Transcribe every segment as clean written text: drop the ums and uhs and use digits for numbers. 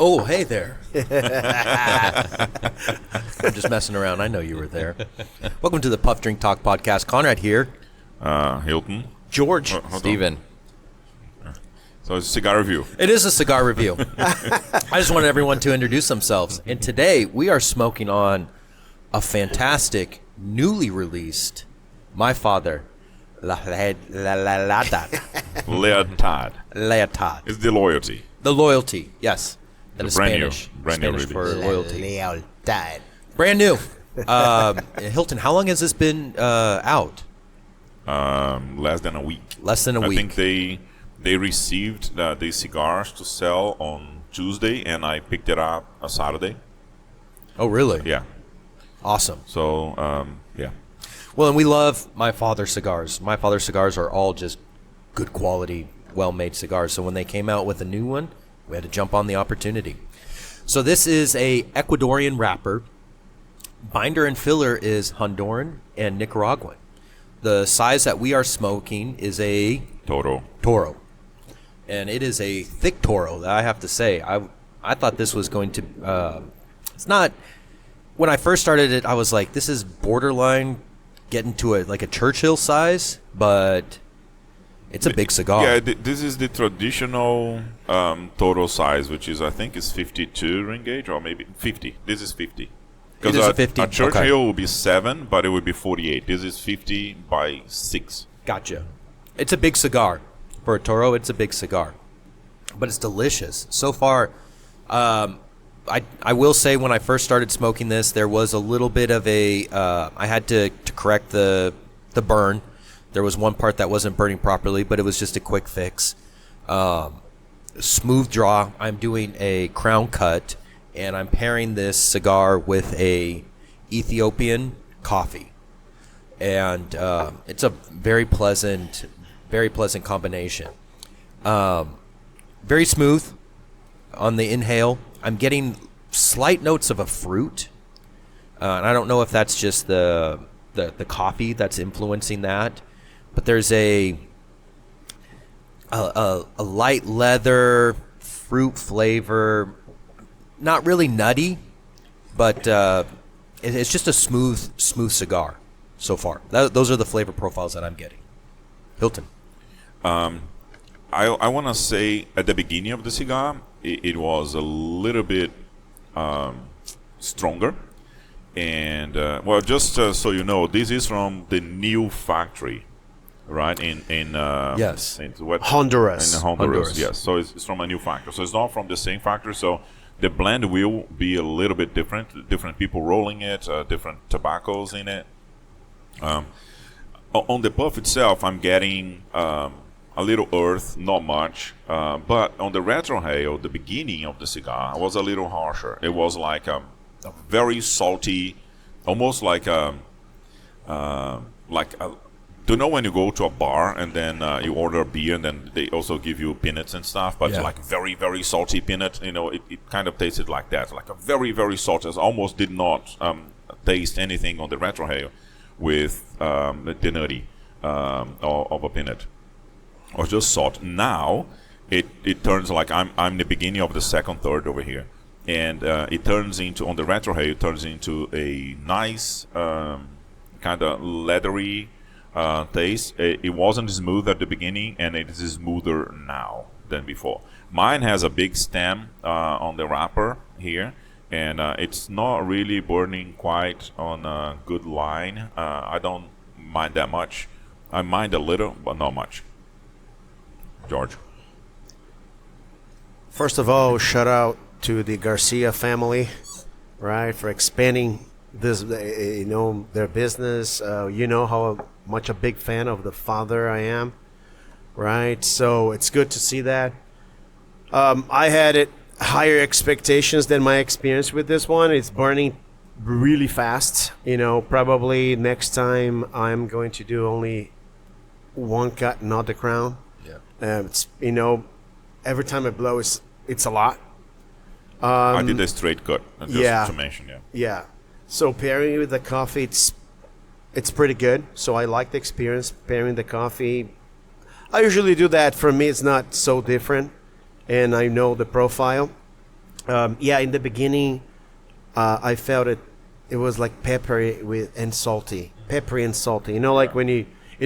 Oh, hey there. I'm just messing around. I know you were there. Welcome to the Puff Drink Talk podcast. Conrad here. Hilton. George. Steven. So it's a cigar review. It is a cigar review. I just wanted everyone to introduce themselves. And today we are smoking on a fantastic, newly released My Father La Lealtad. Lealtad. Lealtad. It's the loyalty. The loyalty, yes. That is brand Spanish. new Spanish release. for loyalty. Lealtad. Brand new. Hilton, how long has this been out? Less than a week. Less than a week. I think they received the cigars to sell on Tuesday, and I picked it up on Saturday. Oh, really? Yeah. Awesome. So, yeah. Well, and we love My Father cigars. My Father cigars are all just good quality, well-made cigars. So when they came out with a new one, we had to jump on the opportunity. So this is a Ecuadorian wrapper. Binder and filler is Honduran and Nicaraguan. The size that we are smoking is a Toro. And it is a thick Toro, I have to say. I thought this was going to... it's not... When I first started it, I was like, this is borderline getting to a Churchill size, but it's a big cigar. Yeah, this is the traditional Toro size, which is, I think, is 52 ring gauge, or maybe 50. This is 50. It is a 50. A Churchill will be 7, but it would be 48. This is 50 by 6. Gotcha. It's a big cigar. For a Toro, it's a big cigar. But it's delicious. So far, I will say when I first started smoking this, there was a little bit of a... I had to correct the burn. There was one part that wasn't burning properly, but it was just a quick fix. Smooth draw. I'm doing a crown cut, and I'm pairing this cigar with a Ethiopian coffee. And it's a very pleasant combination. Very smooth on the inhale. I'm getting slight notes of a fruit. And I don't know if that's just the coffee that's influencing that. But there's a light leather fruit flavor, not really nutty, but it's just a smooth cigar so far. Those are the flavor profiles that I'm getting. Hilton. I want to say at the beginning of the cigar, it was a little bit stronger. And, just so you know, this is from the new factory. Right yes, Honduras. In Honduras, yes. So it's from a new factory. So it's not from the same factory. So the blend will be a little bit different. Different people rolling it, different tobaccos in it. On the puff itself, I'm getting a little earth, not much. But on the retrohale, the beginning of the cigar was a little harsher. It was like a very salty, almost like a. Do you know when you go to a bar and then you order a beer and then they also give you peanuts and stuff, but it's like very, very salty peanut? You know, it kind of tasted like that, like a very, very salty. I almost did not taste anything on the retrohale with the nutty of a peanut, or just salt. Now it turns like I'm the beginning of the second third over here, and it turns into, on the retrohale, it turns into a nice kind of leathery taste. It wasn't smooth at the beginning, and it is smoother now than before. Mine has a big stem on the wrapper here, and it's not really burning quite on a good line. I don't mind that much. I mind a little, but not much. George. First of all, shout out to the Garcia family, right, for expanding this, their business. You know how much a big fan of the Father I am, right? So it's good to see that. I had higher expectations than my experience with this one. It's burning really fast. Probably next time I'm going to do only one cut, not the crown. Yeah. It's every time I blow, it's a lot. I did a straight cut, just to mention. Yeah. So pairing it with the coffee, it's pretty good. So I like the experience pairing the coffee. I usually do that. For me, it's not so different, and I know the profile. Yeah, in the beginning, I felt it was like peppery and salty, peppery and salty. You know, like when you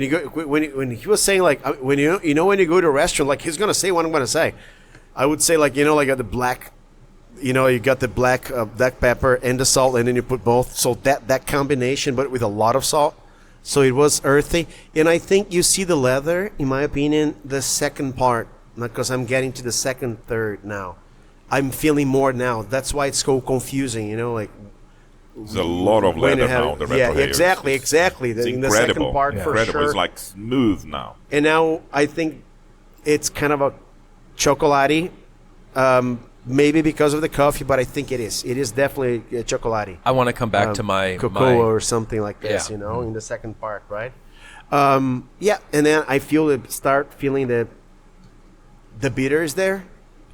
go when he was saying like when you when you go to a restaurant, like he's gonna say what I'm gonna say. I would say like like the black, you got the black pepper and the salt, and then you put both. So that combination, but with a lot of salt. So it was earthy, and I think you see the leather, in my opinion, the second part, because I'm getting to the second, third now. I'm feeling more now. That's why it's so confusing, like. There's a lot of leather now. The yeah, retrohale. exactly. It's in the second part, for incredible. sure. It's like smooth now. And now I think it's kind of a chocolatey, maybe because of the coffee, but I think it is. It is definitely a chocolatey. I want to come back to my cocoa or something like this, in the second part, right? Yeah, and then I start feeling the bitters there,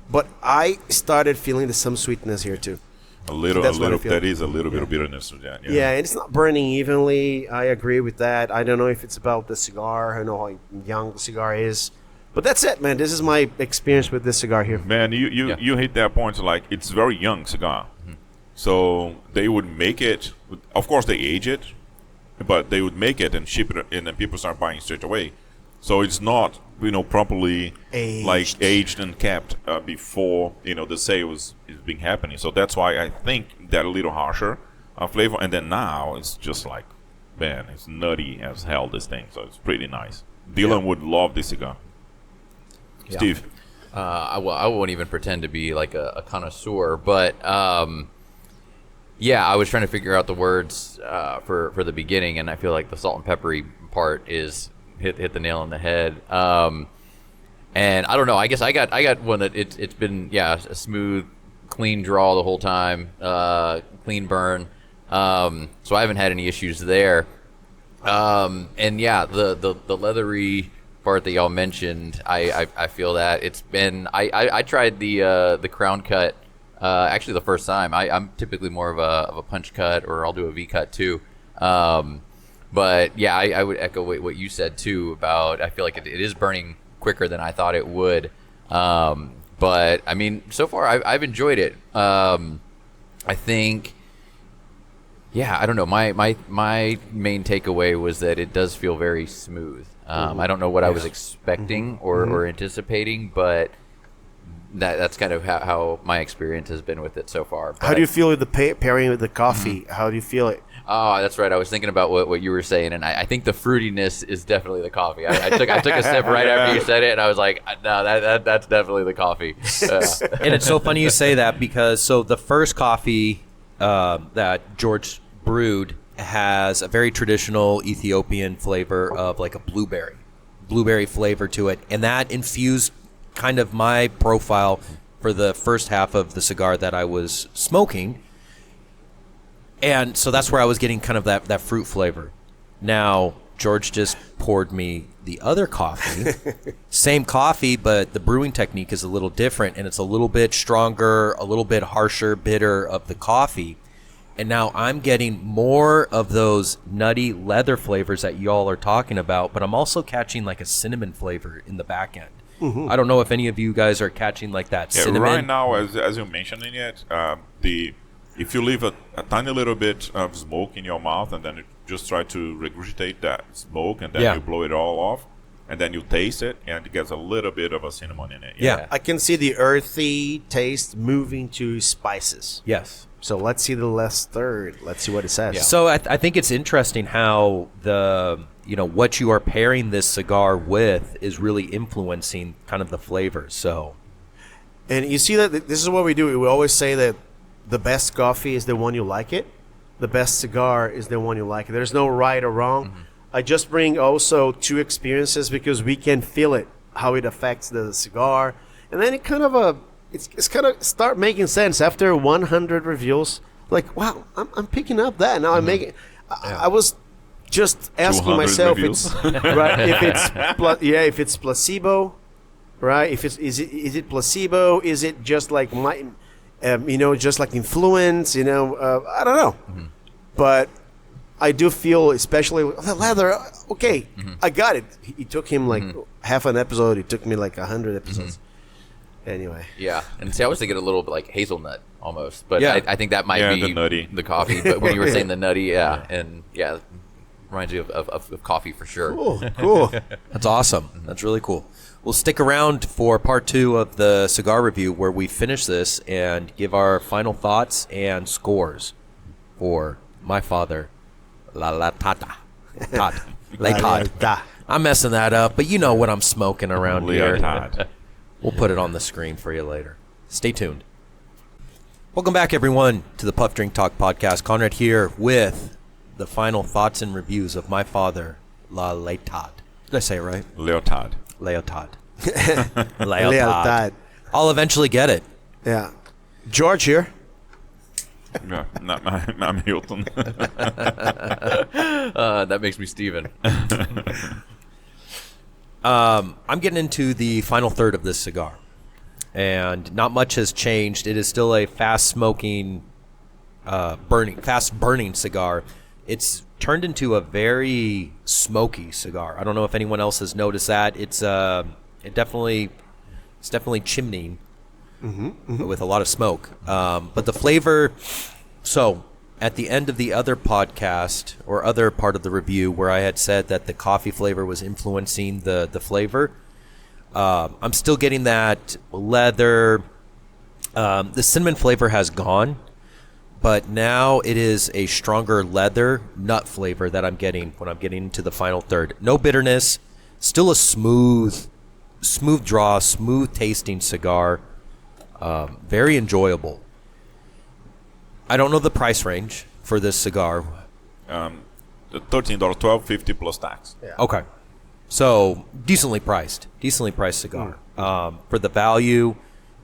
but I started feeling some sweetness here too. A little. That is a little bit of bitterness to that. Yeah, and it's not burning evenly. I agree with that. I don't know if it's about the cigar. I know how young the cigar is. But that's it, man. This is my experience with this cigar here. Man, you hit that point. Like, it's very young cigar. Mm-hmm. So they would make it. Of course, they age it, but they would make it and ship it, and then people start buying straight away. So it's not, properly aged and kept before the sales is being happening. So that's why I think that a little harsher flavor. And then now it's just like, man, it's nutty as hell, this thing. So it's pretty nice. Dylan would love this cigar. Yeah. Steve. I won't even pretend to be like a connoisseur, but yeah, I was trying to figure out the words for the beginning, and I feel like the salt and peppery part is hit the nail on the head. And I don't know. I guess I got one that it's been a smooth, clean draw the whole time, clean burn. So I haven't had any issues there. And yeah, the leathery part that y'all mentioned, I feel that it's been. I tried the crown cut actually the first time. I'm typically more of a punch cut, or I'll do a V cut too. But yeah, I would echo what you said too about. I feel like it is burning quicker than I thought it would. But I mean, so far I've enjoyed it. I think. Yeah, I don't know. My main takeaway was that it does feel very smooth. I don't know what I was expecting or anticipating, but that's kind of how my experience has been with it so far. But how do you feel with the pairing with the coffee? How do you feel it? Oh, that's right. I was thinking about what you were saying, and I think the fruitiness is definitely the coffee. I took a sip right after you said it, and I was like, no, that's definitely the coffee. And it's so funny you say that, because the first coffee that George brewed has a very traditional Ethiopian flavor of like a blueberry flavor to it, and that infused kind of my profile for the first half of the cigar that I was smoking. And so that's where I was getting kind of that fruit flavor. Now, George just poured me the other coffee. Same coffee, but the brewing technique is a little different, and it's a little bit stronger, a little bit harsher, bitter of the coffee. And now I'm getting more of those nutty leather flavors that y'all are talking about, but I'm also catching like a cinnamon flavor in the back end. I don't know if any of you guys are catching like that cinnamon. Right now, as you're mentioning it, if you leave a tiny little bit of smoke in your mouth, and then you just try to regurgitate that smoke, and then you blow it all off, and then you taste it, and it gets a little bit of a cinnamon in it. Yeah. I can see the earthy taste moving to spices. Yes. So let's see the last third. Let's see what it says. Yeah. So I think it's interesting how what you are pairing this cigar with is really influencing kind of the flavors. So, and you see that this is what we do. We always say that the best coffee is the one you like it. The best cigar is the one you like it. There's no right or wrong. I just bring also two experiences because we can feel it, how it affects the cigar, and then it kind of it's kind of start making sense after 100 reviews. Like, wow, I'm picking up that now. I'm making. I was just asking myself, it's right if it's placebo, right? If is it placebo? Is it just like just like influence? I don't know, but I do feel, especially with the leather. Okay, I got it. It took him like half an episode. It took me like 100 episodes. Anyway. Yeah, and see, I was thinking a little bit like hazelnut almost, but Yeah. I think that might be the nutty. the coffee. But when you were saying the nutty, and reminds you of coffee for sure. Cool. That's awesome. That's really cool. We'll stick around for part 2 of the cigar review where we finish this and give our final thoughts and scores for My Father La Lealtad. Lealtad. I'm messing that up, but you know what I'm smoking around here. Lealtad. We'll put it on the screen for you later. Stay tuned. Welcome back, everyone, to the Puff Drink Talk podcast. Conrad here with the final thoughts and reviews of My Father La Lealtad. Did I say it right? Lealtad. Lealtad. Lealtad. I'll eventually get it. Yeah. George here. Yeah, I'm Hilton. That makes me Steven. I'm getting into the final third of this cigar, and not much has changed. It is still a fast burning cigar. It's turned into a very smoky cigar. I don't know if anyone else has noticed that. It's definitely chimneying with a lot of smoke. But the flavor. So at the end of the other podcast or other part of the review where I had said that the coffee flavor was influencing the flavor, I'm still getting that leather. The cinnamon flavor has gone, but now it is a stronger leather nut flavor that I'm getting when I'm getting into the final third. No bitterness, still a smooth draw, smooth tasting cigar. Very enjoyable. I don't know the price range for this cigar. $13, $12.50 plus tax. Yeah. Okay. So decently priced cigar. For the value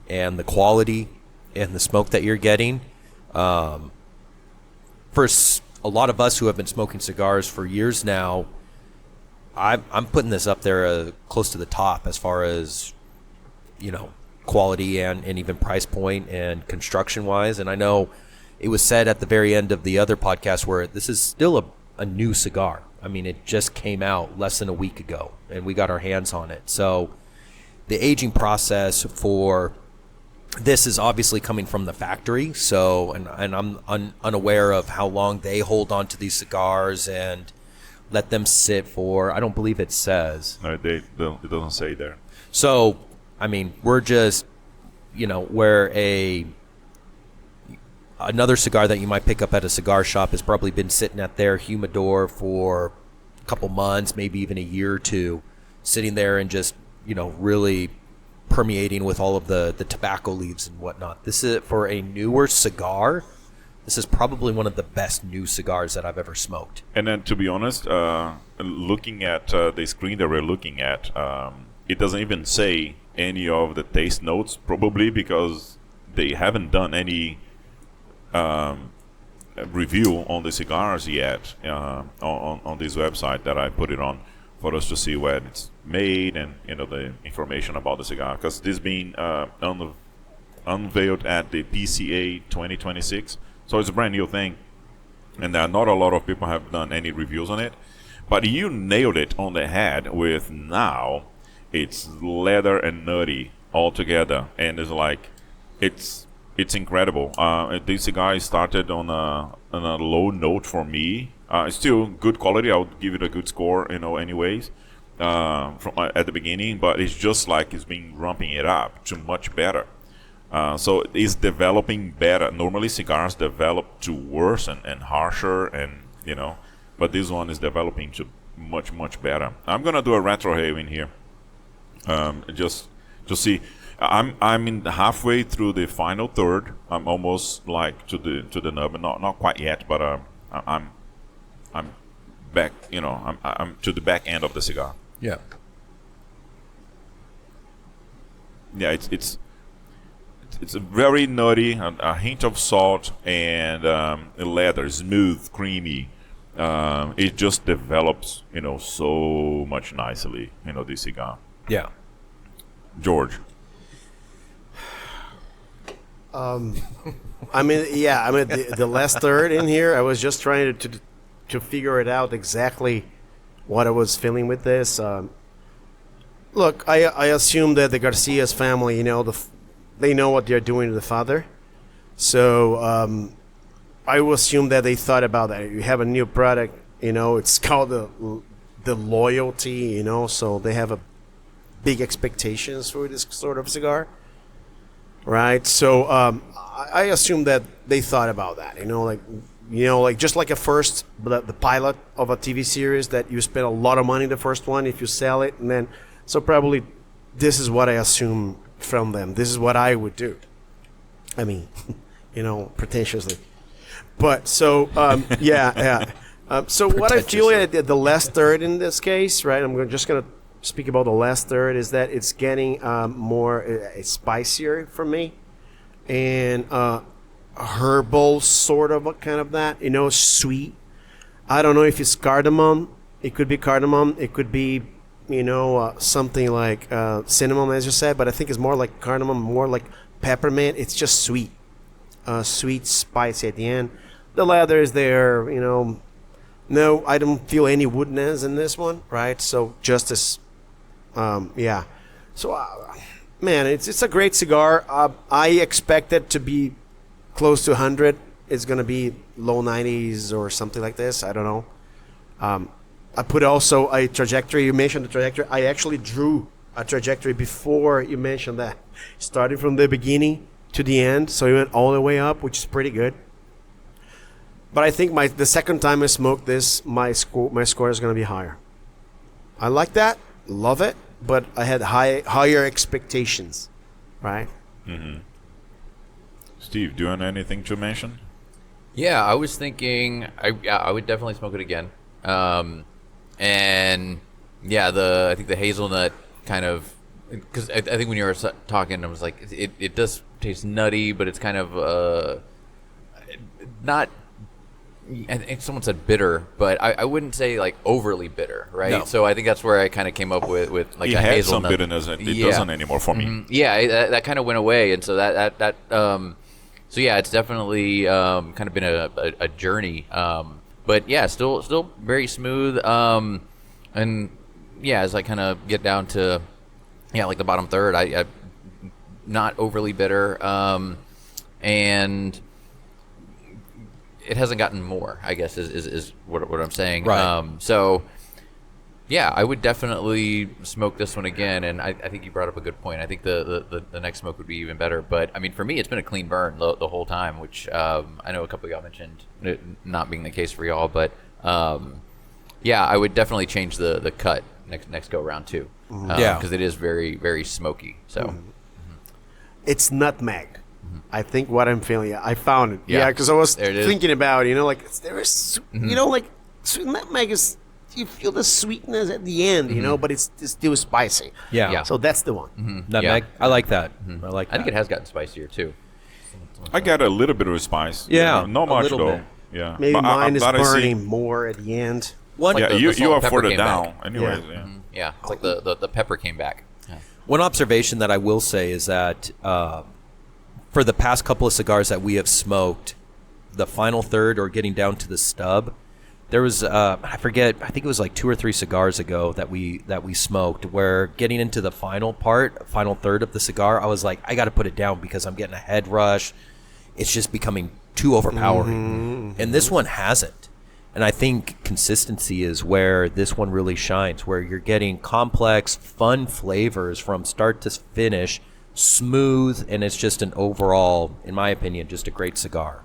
and the quality and the smoke that you're getting. For a lot of us who have been smoking cigars for years now, I'm putting this up there close to the top as far as, quality and even price point and construction wise. And I know it was said at the very end of the other podcast where this is still a new cigar. I mean, it just came out less than a week ago, and we got our hands on it. So the aging process for this is obviously coming from the factory. So, and I'm unaware of how long they hold on to these cigars and let them sit for. I don't believe it says. No, it doesn't say there. So, I mean, we're just, where another cigar that you might pick up at a cigar shop has probably been sitting at their humidor for a couple months, maybe even a year or two, sitting there and just, really permeating with all of the tobacco leaves and whatnot. This is for a newer cigar. This is probably one of the best new cigars that I've ever smoked. And then, to be honest, looking at the screen that we're looking at, it doesn't even say any of the taste notes, probably because they haven't done any review on the cigars yet on this website that I put it on for us to see when it's made and the information about the cigar, because this being unveiled at the PCA 2026, so it's a brand new thing, and not a lot of people have done any reviews on it. But you nailed it on the head with now it's leather and nutty all together, and it's like it's incredible. This cigar started on a low note for me. It's still good quality. I would give it a good score, anyways, from at the beginning. But it's just like it's been ramping it up to much better. So it's developing better. Normally cigars develop to worse and harsher, and but this one is developing to much better. I'm gonna do a retrohale in here, just to see. I'm in halfway through the final third. I'm almost like to the nub, not quite yet, but I'm back. I'm to the back end of the cigar. Yeah. Yeah, it's a very nutty, a hint of salt, and leather, smooth, creamy. It just develops, so much nicely, this cigar. Yeah. George. The last third in here, I was just trying to figure it out exactly what I was feeling with this. Look, I assume that the Garcia's family, they know what they're doing to the father. So I will assume that they thought about that. You have a new product, it's called the loyalty, so they have a big expectations for this sort of cigar, right? So I assume that they thought about that, like just like the pilot of a TV series that you spend a lot of money the first one if you sell it, and then so probably this is what I assume from them. This is what I would do. I mean, pretentiously, but so yeah. So what I feel at the last third in this case, right? just gonna speak about the last third, is that it's getting more spicier for me, and herbal sort of a kind of that, sweet. I don't know if it's cardamom. It could be cardamom. It could be, something like cinnamon, as you said. But I think it's more like cardamom, more like peppermint. It's just sweet, sweet, spicy at the end. The leather is there, No, I don't feel any woodness in this one, right? So just as, yeah. So, man, it's a great cigar. I expect it to be close to 100. It's going to be low 90s or something like this. I don't know. I put also a trajectory. You mentioned the trajectory. I actually drew a trajectory before you mentioned that. Starting from the beginning to the end. So you went all the way up, which is pretty good. But I think the second time I smoke this, my score is going to be higher. I like that, love it, but I had higher expectations, right? Mm-hmm. Steve, do you have anything to mention? Yeah, I was thinking I would definitely smoke it again. And yeah, I think the hazelnut kind of, because I think when you were talking, I was like, it does taste nutty, but it's kind of not. I think someone said bitter, but I wouldn't say like overly bitter, right? No. So I think that's where I kind of came up with like it a had hazelnut. some bitterness. It doesn't anymore for me. Yeah, that kind of went away, and so that so yeah, it's definitely kind of been a journey. But yeah, still very smooth. And yeah, as I kind of get down to like the bottom third, I not overly bitter, and it hasn't gotten more, I guess, is what I'm saying. Right. So, yeah, I would definitely smoke this one again, and I think you brought up a good point. I think the next smoke would be even better. But, I mean, for me, it's been a clean burn the whole time, which I know a couple of y'all mentioned it not being the case for y'all. But, yeah, I would definitely change the cut next go-around, too. Because it is very, very smoky. So, It's nutmeg. I think what I'm feeling, I found it. Yeah, because I was thinking about, like there is, like nutmeg is, you feel the sweetness at the end, but it's still spicy. Yeah. So that's the one. Nutmeg. Yeah. I like that. I like that. I think it has gotten spicier too. I got a little bit of spice. Yeah. Not much though. Bit. Yeah. Maybe mine is burning more at the end. One, yeah, you are further down. Back. Anyways, yeah. It's like the pepper came back. Yeah. One observation that I will say is that for the past couple of cigars that we have smoked, the final third or getting down to the stub, there was I forget, I think it was like 2 or 3 cigars ago that we smoked, where getting into the final third of the cigar, I was like, I got to put it down because I'm getting a head rush. It's just becoming too overpowering. And this one hasn't. And I think consistency is where this one really shines, where you're getting complex, fun flavors from start to finish, smooth, and it's just an overall, in my opinion, just a great cigar.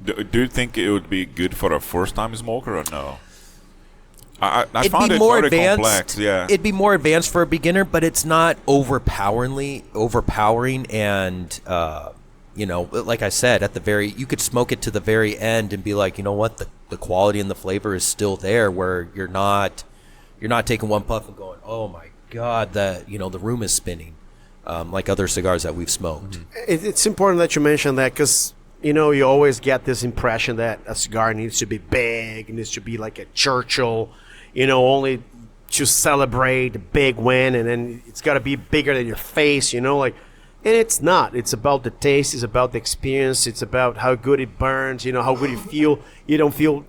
Do you think it would be good for a first-time smoker or no? I it'd found be it more very advanced, complex. Yeah, it'd be more advanced for a beginner, but it's not overpowering. And like I said, you could smoke it to the very end and be like, you know what, the quality and the flavor is still there, where you're not taking one puff and going, oh my god, the room is spinning. Like other cigars that we've smoked. It's important that you mention that, because you always get this impression that a cigar needs to be big, needs to be like a Churchill, only to celebrate the big win, and then it's got to be bigger than your face, and it's not. It's about the taste, it's about the experience, it's about how good it burns, how good you feel. You don't feel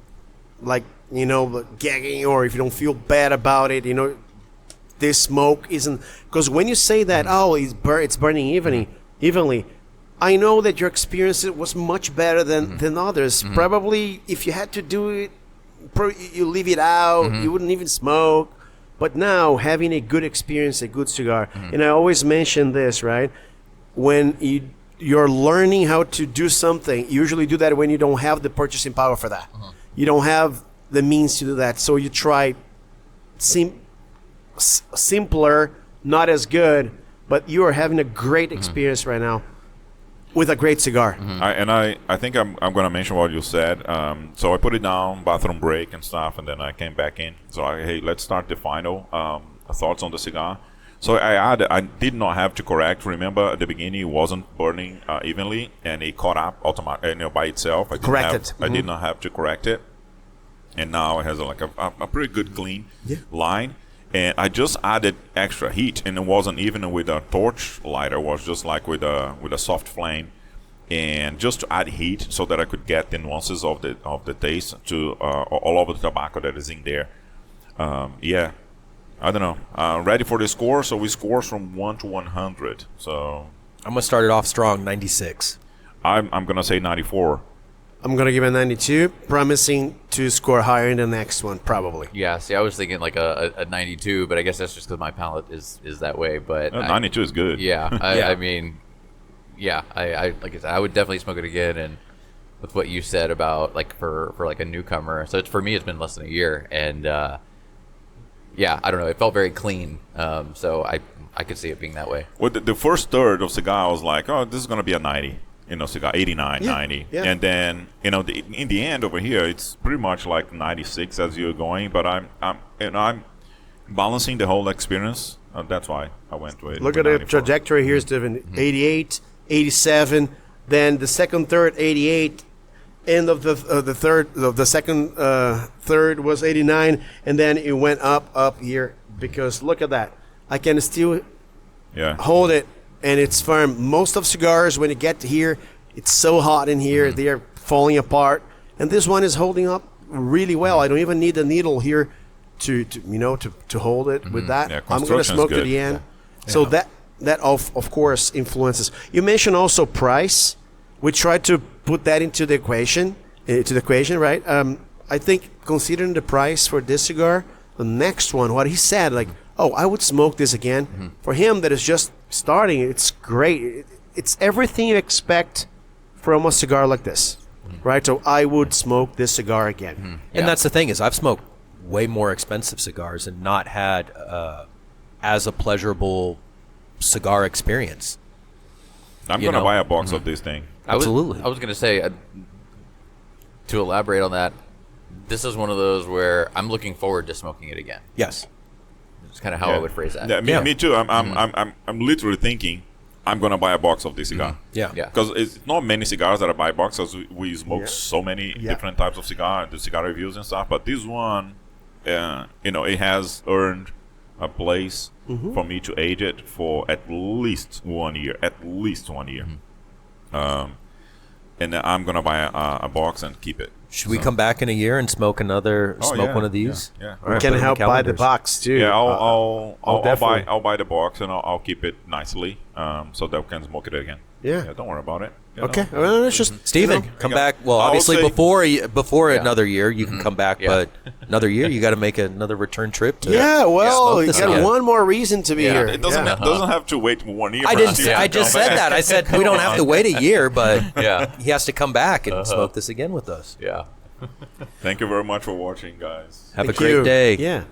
like, gagging, or if you don't feel bad about it, this smoke isn't, because when you say that, it's burning evenly, evenly. I know that your experience was much better than others. Probably if you had to do it, you leave it out, you wouldn't even smoke. But now having a good experience, a good cigar, and I always mention this, right? When you're learning how to do something, you usually do that when you don't have the purchasing power for that. You don't have the means to do that. So you try simpler, not as good, but you are having a great experience right now with a great cigar. I think I'm going to mention what you said. So I put it down, bathroom break and stuff, and then I came back in. So hey, let's start the final thoughts on the cigar. So I did not have to correct. Remember, at the beginning, it wasn't burning evenly, and it caught up by itself. I did not have to correct it, and now it has a pretty good clean line. And I just added extra heat, and it wasn't even with a torch lighter. It was just like with a soft flame, and just to add heat so that I could get the nuances of the taste to all over the tobacco that is in there. I don't know. Ready for the score? So we score from 1 to 100. So I'm gonna start it off strong, 96. I'm gonna say 94. I'm going to give it 92, promising to score higher in the next one, probably. Yeah, see, I was thinking like a 92, but I guess that's just because my palate is that way. But 92 is good. Yeah, I mean, I like I said, I would definitely smoke it again. And with what you said about like for like a newcomer, so for me, it's been less than a year, and I don't know, it felt very clean. So I could see it being that way. Well, the first third of cigar, I was like, oh, this is gonna be a 90. Cigar 89, 90. Yeah. And then, in the end over here, it's pretty much like 96 as you're going. But I'm balancing the whole experience. That's why I went to it. Look at the trajectory here, Steven. 88, 87. Then the second third, 88. End of the second third was 89, and then it went up here because look at that. I can still hold it. And it's firm. Most of cigars, when you get to here, it's so hot in here, they are falling apart. And this one is holding up really well. I don't even need a needle here to hold it with that. Yeah, I'm going to smoke to the end. Yeah. So that of course influences. You mentioned also price. We tried to put that into the equation, right? I think considering the price for this cigar, the next one, what he said, like, oh, I would smoke this again. For him, that is just starting. It's great. It's everything you expect from a cigar like this, right? So I would smoke this cigar again. And that's the thing is I've smoked way more expensive cigars and not had as a pleasurable cigar experience. I'm going to buy a box of this thing. Absolutely. I was going to say, to elaborate on that, this is one of those where I'm looking forward to smoking it again. Yes. It's kind of how I would phrase that. Yeah, me too. I'm literally thinking I'm gonna buy a box of this cigar. Yeah. Because it's not many cigars that I buy boxes. We smoke so many different types of cigar, the cigar reviews and stuff. But this one, it has earned a place for me to age it for at least 1 year. And then I'm gonna buy a box and keep it. Should we come back in a year and smoke one of these? Yeah. All right, Can help buy the box too. Yeah, I'll buy the box and I'll keep it nicely, so that we can smoke it again. Yeah. Don't worry about it. Okay. Well, it's just Steven, come back. Well, obviously before another year you can come back, but another year you got to make another return trip. To you got again. one more reason to be here. It doesn't have to wait 1 year. I just said that. I said we don't have to wait a year, but he has to come back and smoke this again with us. Yeah. Thank you very much for watching, guys. Have a great day. Yeah.